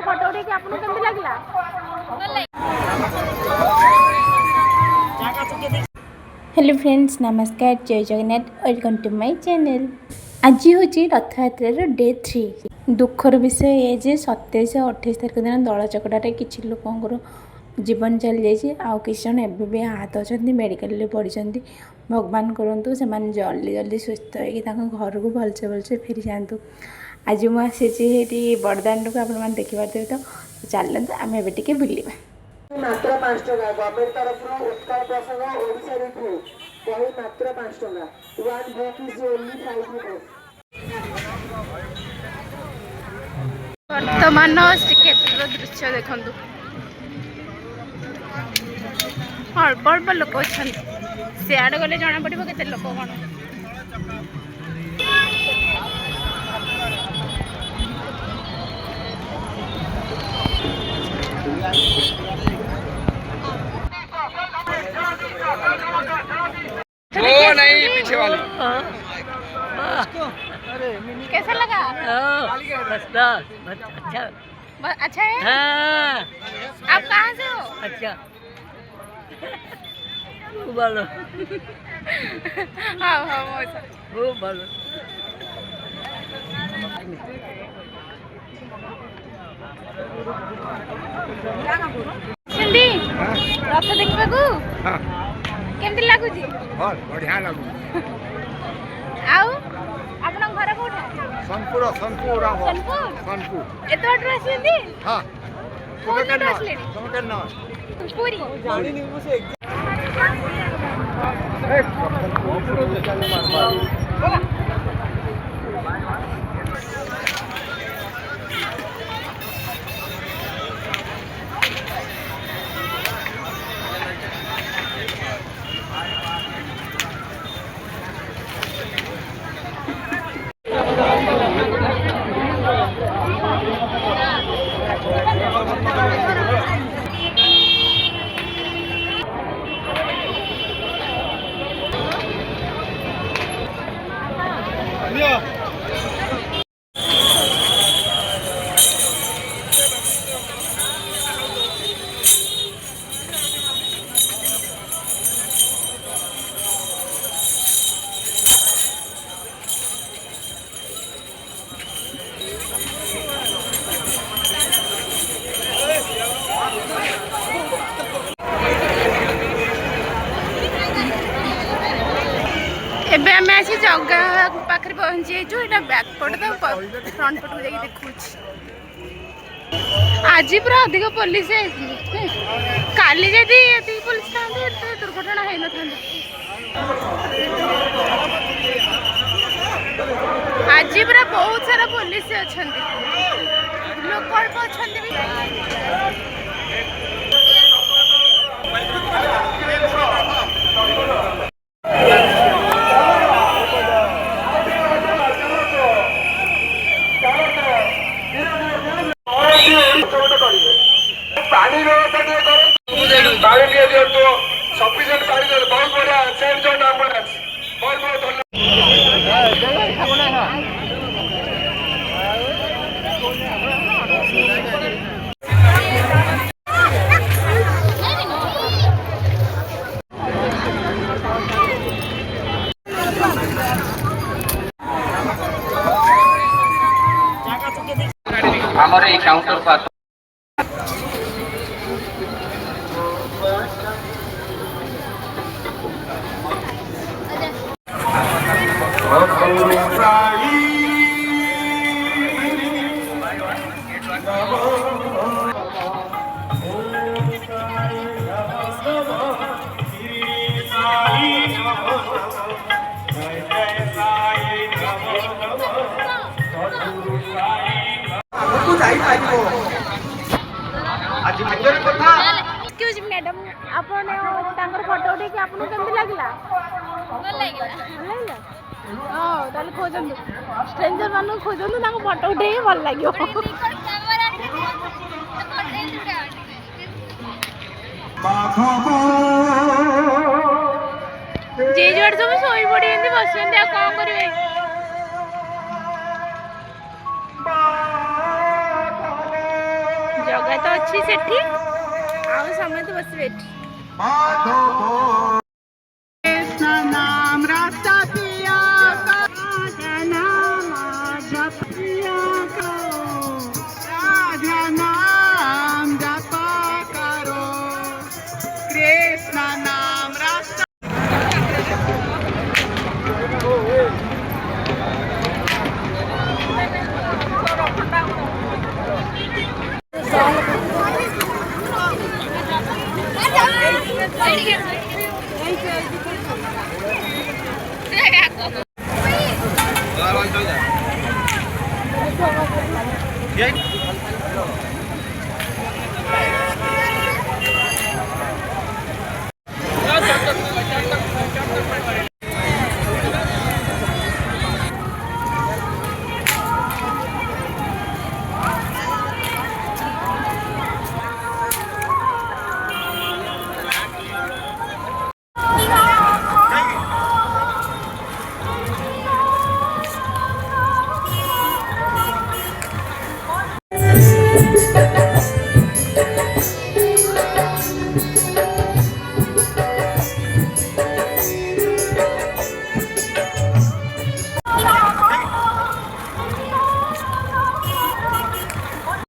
Photo उठे आपको केमती लगला? हेलो फ्रेंड्स, नमस्कार, जय Jagannath, welcome to my channel. आज हूँ रथयात्रा डे 3। दुखर विषय ये जे 27 और 28 तारीख दिन दल चकटारे किसी लोक जीवन चली जाइए। आउ किसी जन एवं आहत अच्छा मेडिकल पढ़ी। भगवान करूँ से जल्दी जल्दी सुस्थ हो घर को भलसे भलसे फेरी जातु। आज मुझे बड़दान को आप देखिपारे तो चलते आम ए बुलवा। मात्र 5 टका गवर्नमेंट तरफ उत्कल प्रसंग ओडिशा रिव्यू बही मात्र 5 टका। One book is only 5 rupees. वर्तमान श्रीक्षेत्र दृश्य देखु अल्प अल्प लोक अच्छा सियाड़े गले जना पड़ो के लोक कौन। वो नहीं पीछे वाले। कैसा लगा? अच्छा है। हाँ। आप कहाँ से हो? अच्छा बोलो। हाँ हाँ वो बोलो। सिंधी रथ देखा केमती लगुच? बढ़िया लगू। आउ आपन घर कोठा? सोनपुर सोनपुर सोनपुर सोनपुर एत बाटर आछिंदी? हां कोन बाटर आछले? तुम केना पूरी जानी नी मुसे एबे हमें आसी जगह पाखरे पहुंची जो एटा बैक पट तो फ्रंट पट जाई देखु। आज पूरा अधिक पुलिस काली जदि एति पुलिस था दुर्घटना है न था। आज पूरा बहुत सारा पुलिस अच्छा लोक अल्प अच्छा। पानी व्यवस्था पानी दिखाते सफिशिएंट पानी दे बहुत बढ़िया सेंट जॉन एम्बुलेंस बहुत बहुत हमारे काउंटर पर एक्सक्यूज मैडम आपण तांगर फोटो उठे आपको केमती लगला? भल लागला। हां ताले खोजंदु स्ट्रेंजर मानु खोजंदु तांको फोटो उठे भल लागियो। जे जोड़ सब सोई पड़ी एंदी बसंदी आ कोन करिवे? ଜାଗା ତ ଅଛି ସେଠି ଆଉ ସମସ୍ତେ ବସିବେ ଏଠି। Yeah.